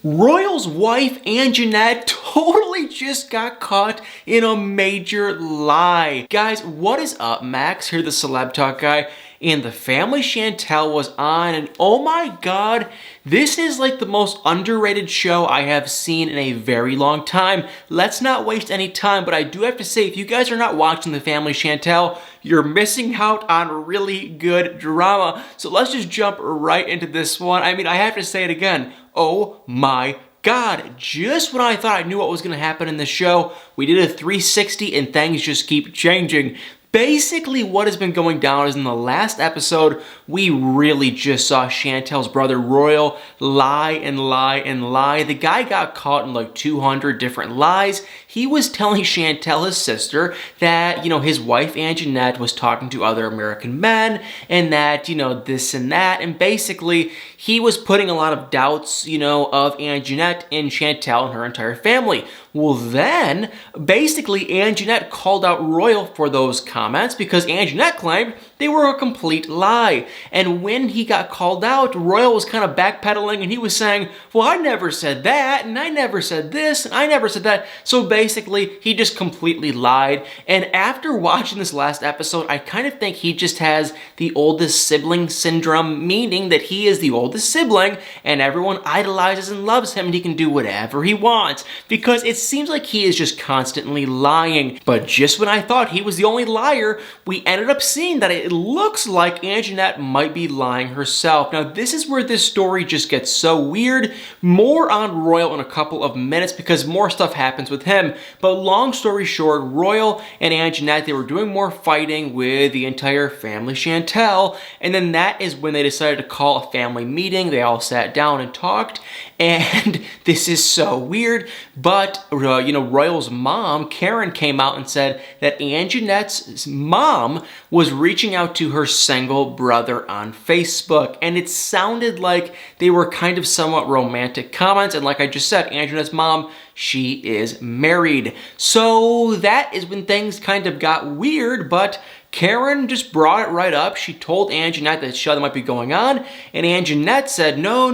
Royal's wife, Angenette, totally just got caught in a major lie. Guys, what is up? Max here, the Celeb Talk guy, and the family Chantel was on, and oh my god, this is like the most underrated show I have seen in a very long time. Let's not waste any time, but I do have to say, if you guys are not watching the family Chantel, you're missing out on really good drama. So let's just jump right into this one. I mean, I have to say it again. Oh my god, just when I thought I knew what was going to happen in the show, we did a 360 and things just keep changing. Basically, what has been going down is in the last episode, we really just saw Chantel's brother Royal lie and lie and lie. The guy got caught in like 200 different lies. He was telling Chantel, his sister, that, his wife Angenette was talking to other American men and that, this and that. And basically, he was putting a lot of doubts, of Angenette and Chantel and her entire family. Well, then, basically, Angenette called out Royal for those comments because Angenette claimed they were a complete lie. And when he got called out, Royal was kind of backpedaling and he was saying, well, I never said that, and I never said this, and I never said that. So basically, he just completely lied. And after watching this last episode, I kind of think he just has the oldest sibling syndrome, meaning that he is the oldest sibling and everyone idolizes and loves him and he can do whatever he wants because it seems like he is just constantly lying. But just when I thought he was the only liar, we ended up seeing that it looks like Angenette might be lying herself. Now, this is where this story just gets so weird. More on Royal in a couple of minutes because more stuff happens with him. But long story short, Royal and Angenette, they were doing more fighting with the entire family Chantel. And then that is when they decided to call a family meeting. They all sat down and talked. And this is so weird, but Royal's mom, Karen, came out and said that Angenette's mom was reaching out to her single brother on Facebook, and it sounded like they were kind of somewhat romantic comments, and like I just said, Angenette's mom, she is married. So that is when things kind of got weird, but Karen just brought it right up. She told Angenette that something might be going on, and Angenette said, no,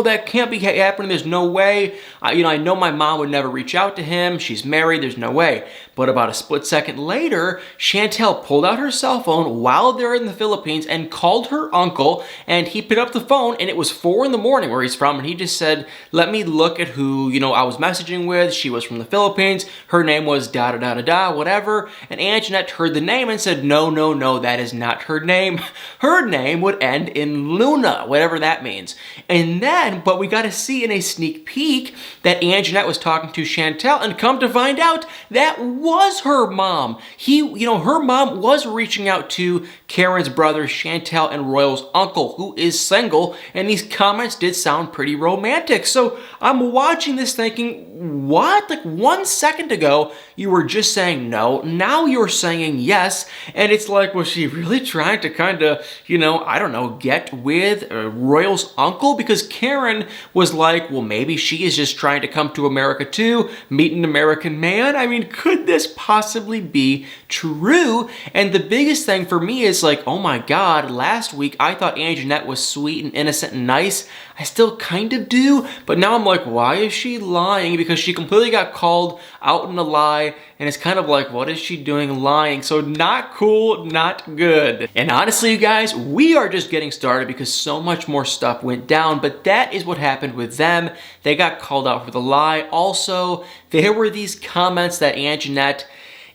that can't be happening. There's no way. I know my mom would never reach out to him. She's married. There's no way. But about a split second later, Chantel pulled out her cell phone while they're in the Philippines and called her uncle, and he picked up the phone, and it was 4 a.m. where he's from, and he just said, let me look at who, I was messaging with. She was from the Philippines. Her name was da-da-da-da-da, whatever, and Angenette heard the name and said, no, that is not her name. Her name would end in Luna, whatever that means. And then, but we got to see in a sneak peek that Angenette was talking to Chantel, and come to find out, that was her mom. Her mom was reaching out to Karen's brother, Chantel, and Royal's uncle, who is single, and these comments did sound pretty romantic. So I'm watching this thinking, what? Like 1 second ago, you were just saying no, now you're saying yes, and it's like, was she really trying to kind of, get with Royal's uncle? Because Karen was like, well, maybe she is just trying to come to America too, meet an American man. I mean, could this possibly be true? And the biggest thing for me is like, oh my god, last week I thought Angenette was sweet and innocent and nice. I still kind of do, but now I'm like, why is she lying? Because she completely got called out in a lie, and it's kind of like, what is she doing lying? So not cool, not good. And honestly, you guys, we are just getting started because so much more stuff went down, but that is what happened with them. They got called out for the lie. Also, there were these comments that Angenette,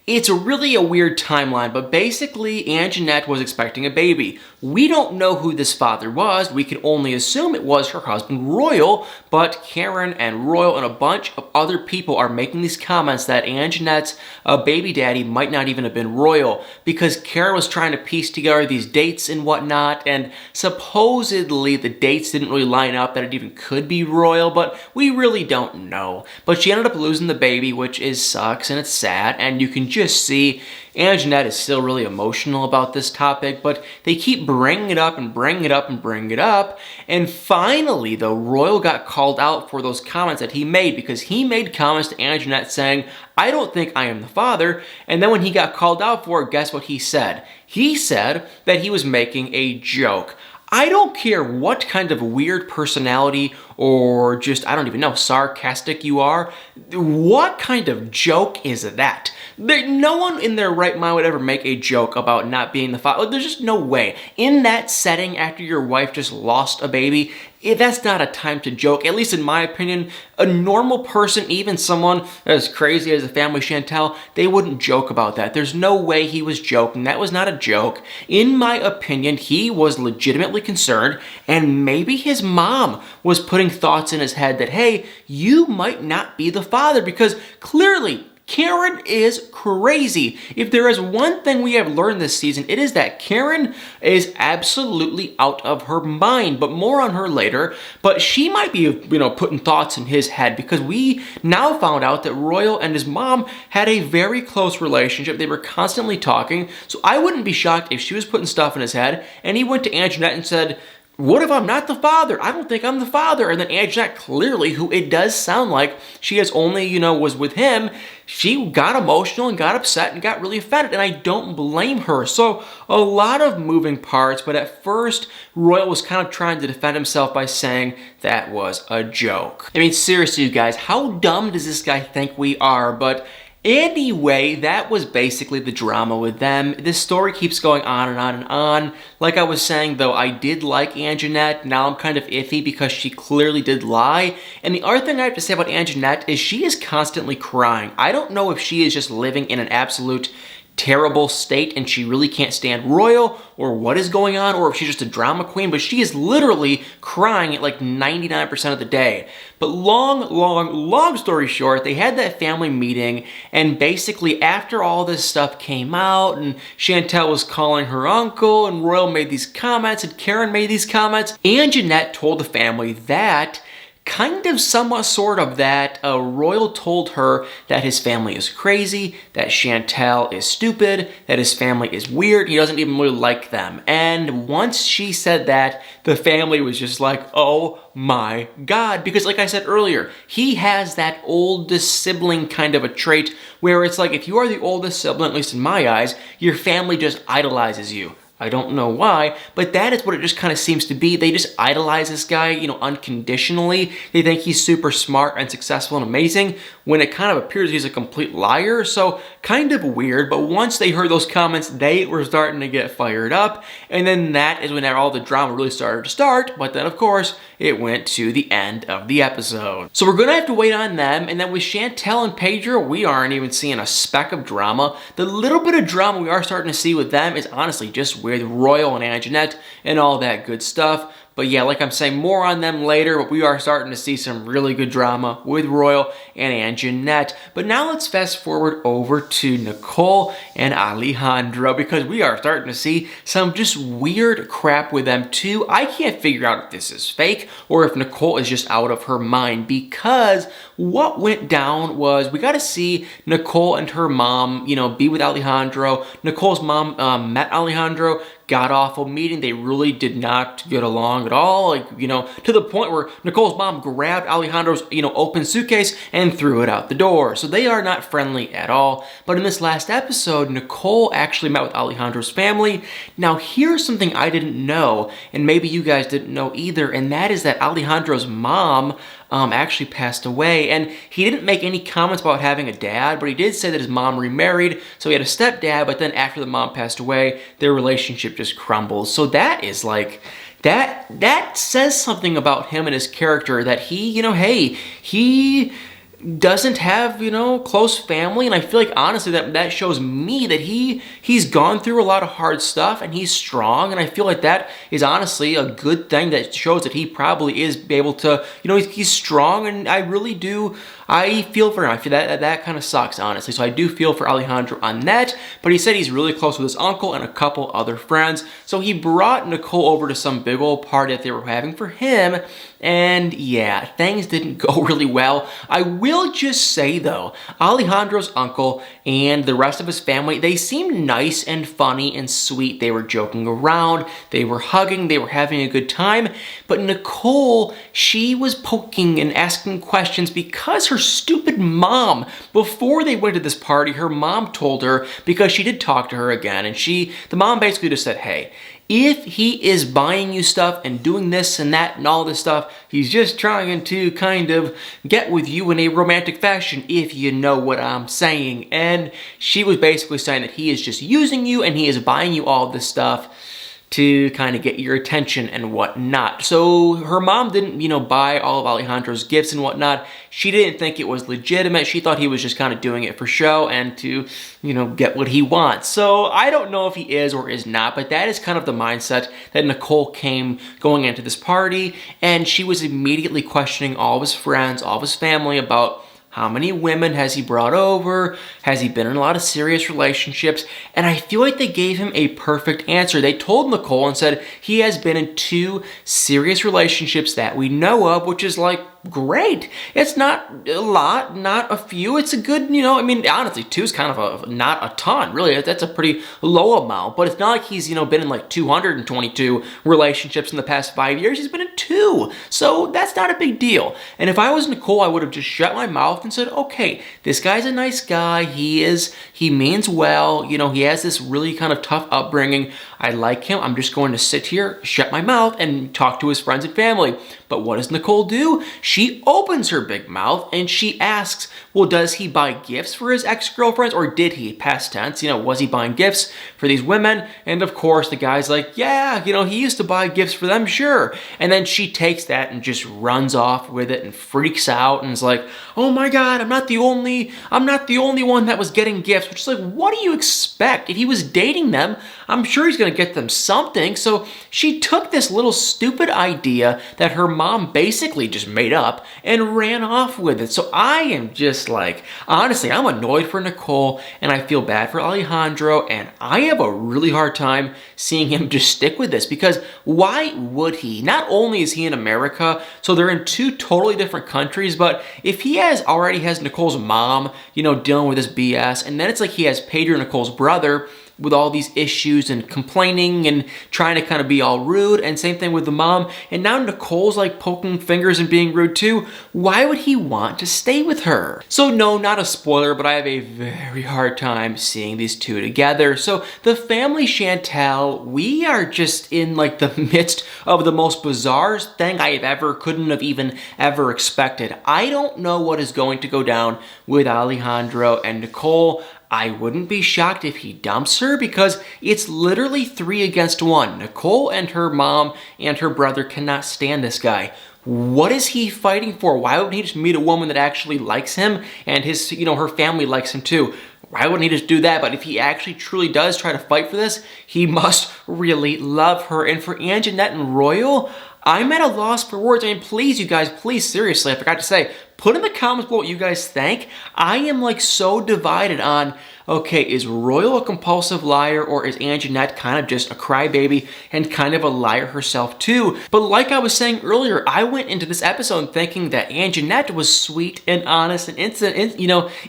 it's really a weird timeline, but basically Angenette was expecting a baby. We don't know who this father was. We can only assume it was her husband, Royal, but Karen and Royal and a bunch of other people are making these comments that Angenette's baby daddy might not even have been Royal because Karen was trying to piece together these dates and whatnot, and supposedly the dates didn't really line up that it even could be Royal, but we really don't know. But she ended up losing the baby, which sucks and it's sad, and you can just see Angenette is still really emotional about this topic, but they keep bringing it up and bringing it up and bringing it up. And finally, though, Royal got called out for those comments that he made because he made comments to Angenette saying, I don't think I am the father. And then when he got called out for it, guess what he said? He said that he was making a joke. I don't care what kind of weird personality or just, I don't even know, sarcastic you are. What kind of joke is that? No one in their right mind would ever make a joke about not being the father. There's just no way. In that setting, after your wife just lost a baby, that's not a time to joke. At least in my opinion, a normal person, even someone as crazy as the family Chantel, they wouldn't joke about that. There's no way he was joking. That was not a joke. In my opinion, he was legitimately concerned, and maybe his mom was putting thoughts in his head that, hey, you might not be the father, because clearly Karen is crazy. If there is one thing we have learned this season, it is that Karen is absolutely out of her mind, but more on her later. But she might be, putting thoughts in his head, because we now found out that Royal and his mom had a very close relationship. They were constantly talking, so I wouldn't be shocked if she was putting stuff in his head and he went to Angenette and said, what if I'm not the father? I don't think I'm the father. And then Angenette, clearly, who it does sound like she has only, was with him, she got emotional and got upset and got really offended, and I don't blame her. So a lot of moving parts, but at first, Royal was kind of trying to defend himself by saying that was a joke. I mean, seriously, you guys, how dumb does this guy think we are? But anyway, that was basically the drama with them. This story keeps going on and on and on. Like I was saying, though, I did like Angenette. Now I'm kind of iffy because she clearly did lie. And the other thing I have to say about Angenette is she is constantly crying. I don't know if she is just living in an absolute terrible state and she really can't stand Royal, or what is going on, or if she's just a drama queen, but she is literally crying at like 99% of the day. But long story short, they had that family meeting, and basically after all this stuff came out and Chantel was calling her uncle and Royal made these comments and Karen made these comments, Angenette told the family that kind of somewhat sort of that Royal told her that his family is crazy, that Chantel is stupid, that his family is weird, he doesn't even really like them. And once she said that, the family was just like, oh my god, because like I said earlier, he has that oldest sibling kind of a trait where it's like if you are the oldest sibling, at least in my eyes, your family just idolizes you. I don't know why, but that is what it just kind of seems to be. They just idolize this guy, unconditionally. They think he's super smart and successful and amazing when it kind of appears he's a complete liar. So kind of weird, but once they heard those comments, they were starting to get fired up. And then that is when all the drama really started to start. But then, of course, it went to the end of the episode. So we're going to have to wait on them. And then with Chantel and Pedro, we aren't even seeing a speck of drama. The little bit of drama we are starting to see with them is honestly just with Royal and Angenette and all that good stuff. But yeah, like I'm saying, more on them later, but we are starting to see some really good drama with Royal and Angenette. But now let's fast forward over to Nicole and Alejandro, because we are starting to see some just weird crap with them too. I can't figure out if this is fake or if Nicole is just out of her mind, because what went down was we got to see Nicole and her mom, be with Alejandro. Nicole's mom met Alejandro, god-awful meeting. They really did not get along at all, to the point where Nicole's mom grabbed Alejandro's, open suitcase and threw it out the door. So they are not friendly at all. But in this last episode, Nicole actually met with Alejandro's family. Now, here's something I didn't know, and maybe you guys didn't know either, and that is that Alejandro's mom actually passed away, and he didn't make any comments about having a dad, but he did say that his mom remarried, so he had a stepdad, but then after the mom passed away, their relationship just crumbled. So that is like, that says something about him and his character, that he, hey, he doesn't have, close family, and I feel like honestly that shows me that he's gone through a lot of hard stuff and he's strong, and I feel like that is honestly a good thing that shows that he probably is able to, he's strong, and I feel for him. I feel that kind of sucks, honestly. So I do feel for Alejandro on that, but he said he's really close with his uncle and a couple other friends. So he brought Nicole over to some big old party that they were having for him, and yeah, things didn't go really well. I will just say though, Alejandro's uncle and the rest of his family, they seemed nice and funny and sweet. They were joking around, they were hugging, they were having a good time, but Nicole, she was poking and asking questions because her stupid mom, before they went to this party, her mom told her, because she did talk to her again, and the mom basically just said, hey, If he is buying you stuff and doing this and that and all this stuff, he's just trying to kind of get with you in a romantic fashion, if you know what I'm saying. And she was basically saying that he is just using you and he is buying you all this stuff to kind of get your attention and whatnot. So her mom didn't, buy all of Alejandro's gifts and whatnot. She didn't think it was legitimate. She thought he was just kind of doing it for show and to, get what he wants. So I don't know if he is or is not, but that is kind of the mindset that Nicole came going into this party, and she was immediately questioning all of his friends, all of his family about how many women has he brought over? Has he been in a lot of serious relationships? And I feel like they gave him a perfect answer. They told Nicole and said he has been in 2 serious relationships that we know of, which is like, great. It's not a lot, not a few. It's a good, honestly, 2 is kind of not a ton. Really, that's a pretty low amount. But it's not like he's, been in like 222 relationships in the past 5 years. He's been in 2. So that's not a big deal. And if I was Nicole, I would have just shut my mouth and said, okay, this guy's a nice guy. He means well. He has this really kind of tough upbringing. I like him. I'm just going to sit here, shut my mouth, and talk to his friends and family. But what does Nicole do? She opens her big mouth and she asks, well, does he buy gifts for his ex-girlfriends, or did he? Past tense, was he buying gifts for these women? And of course, the guy's like, yeah, he used to buy gifts for them, sure. And then she takes that and just runs off with it and freaks out and is like, oh my God, I'm not the only one that was getting gifts. Which is like, what do you expect? If he was dating them, I'm sure he's gonna get them something. So she took this little stupid idea that her mom basically just made up and ran off with it. So I am just like, honestly, I'm annoyed for Nicole and I feel bad for Alejandro, and I have a really hard time seeing him just stick with this, because why would he? Not only is he in America, so they're in 2 totally different countries, but if he already has Nicole's mom, dealing with this BS, and then it's like he has Pedro, Nicole's brother, with all these issues and complaining and trying to kind of be all rude, and same thing with the mom, and now Nicole's like poking fingers and being rude too. Why would he want to stay with her? So no, not a spoiler, but I have a very hard time seeing these 2 together. So the family Chantel, we are just in like the midst of the most bizarre thing I couldn't have even ever expected. I don't know what is going to go down with Alejandro and Nicole. I wouldn't be shocked if he dumps her, because it's literally 3 against 1. Nicole and her mom and her brother cannot stand this guy. What is he fighting for? Why wouldn't he just meet a woman that actually likes him and his, her family likes him too? Why wouldn't he just do that? But if he actually truly does try to fight for this, he must really love her. And for Angenette and Royal, I'm at a loss for words. I mean, please, you guys, please, seriously, I forgot to say, put in the comments below what you guys think. I am like so divided on, okay, is Royal a compulsive liar, or is Angenette kind of just a crybaby and kind of a liar herself too? But like I was saying earlier, I went into this episode thinking that Angenette was sweet and honest and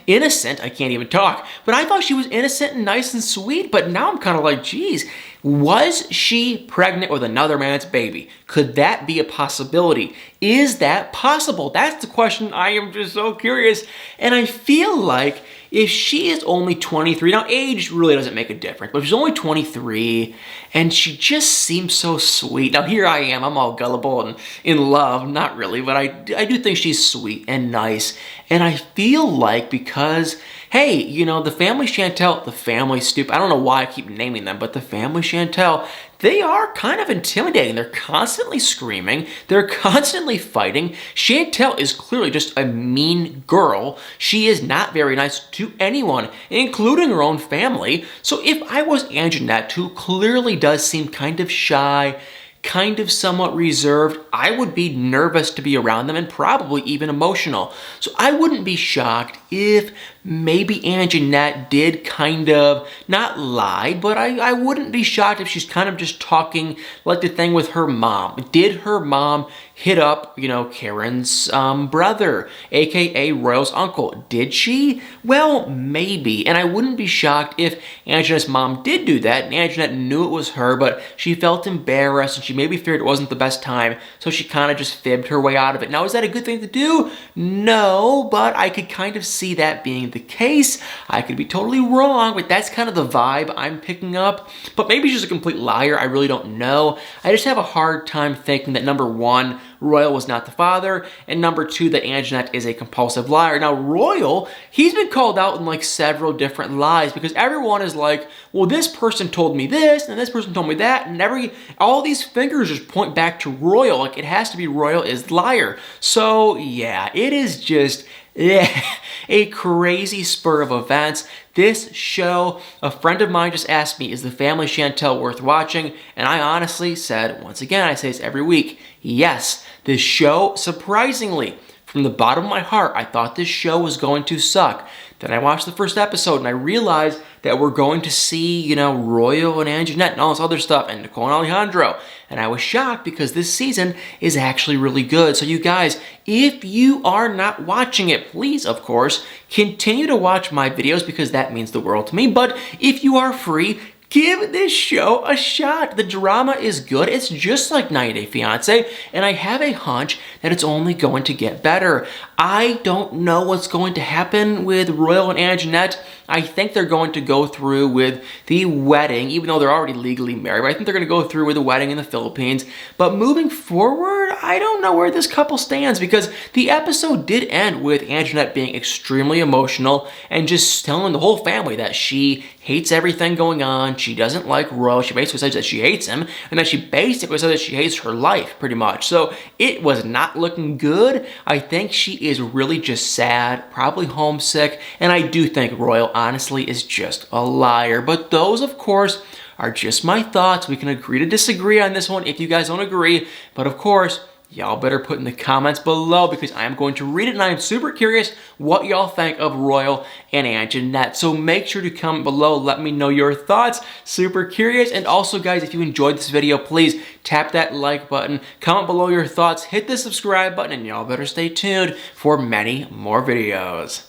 innocent. I can't even talk. But I thought she was innocent and nice and sweet. But now I'm kind of like, geez, was she pregnant with another man's baby? Could that be a possibility? Is that possible? That's the question. I am just so curious. And I feel like if she is only 23, now age really doesn't make a difference, but if she's only 23 and she just seems so sweet. Now here I am, I'm all gullible and in love, not really, but I do think she's sweet and nice. And I feel like because, hey, the family Chantel, the family Stupid, I don't know why I keep naming them, but the family Chantel, they are kind of intimidating. They're constantly screaming. They're constantly fighting. Chantel is clearly just a mean girl. She is not very nice to anyone, including her own family. So if I was Angenette, who clearly does seem kind of shy, kind of somewhat reserved, I would be nervous to be around them and probably even emotional. So I wouldn't be shocked if maybe Angenette did kind of, not lie, but I wouldn't be shocked if she's kind of just talking like the thing with her mom. Did her mom hit up, you know, Karen's brother, aka Royal's uncle. Did she? Well, maybe. And I wouldn't be shocked if Angenette's mom did do that, and Angenette knew it was her, but she felt embarrassed, and she maybe feared it wasn't the best time, so she kind of just fibbed her way out of it. Now, is that a good thing to do? No, but I could kind of see that being the case. I could be totally wrong, but that's kind of the vibe I'm picking up. But maybe she's a complete liar. I really don't know. I just have a hard time thinking that, number one, Royal was not the father, and number two, that Angenette is a compulsive liar. Now, Royal, he's been called out in like several different lies because everyone is like, well, this person told me this, and this person told me that, and all these fingers just point back to Royal. Like, it has to be Royal is liar. So, yeah, it is just a crazy spur of events. This show, a friend of mine just asked me, is the family Chantel worth watching? And I honestly said, once again, I say this every week, yes. This show, surprisingly, from the bottom of my heart, I thought this show was going to suck. Then I watched the first episode and I realized that we're going to see, you know, Royal and Angenette and all this other stuff, and Nicole and Alejandro. And I was shocked because this season is actually really good. So you guys, if you are not watching it, please, of course, continue to watch my videos because that means the world to me. But if you are free, give this show a shot. The drama is good. It's just like 90 Day Fiancé, and I have a hunch that it's only going to get better. I don't know what's going to happen with Royal and Angenette. I think they're going to go through with the wedding, even though they're already legally married. But I think they're going to go through with the wedding in the Philippines. But moving forward, I don't know where this couple stands because the episode did end with Angenette being extremely emotional and just telling the whole family that she hates everything going on. She doesn't like Royal. She basically says that she hates him, and that she basically says that she hates her life, pretty much. So it was not looking good. I think she is really just sad, probably homesick, and I do think Royal, honestly, is just a liar. But those, of course, are just my thoughts. We can agree to disagree on this one if you guys don't agree. But of course, y'all better put in the comments below because I am going to read it, and I am super curious what y'all think of Royal and Angenette. So make sure to comment below, let me know your thoughts. Super curious. And also, guys, if you enjoyed this video, please tap that like button, comment below your thoughts, hit the subscribe button, and y'all better stay tuned for many more videos.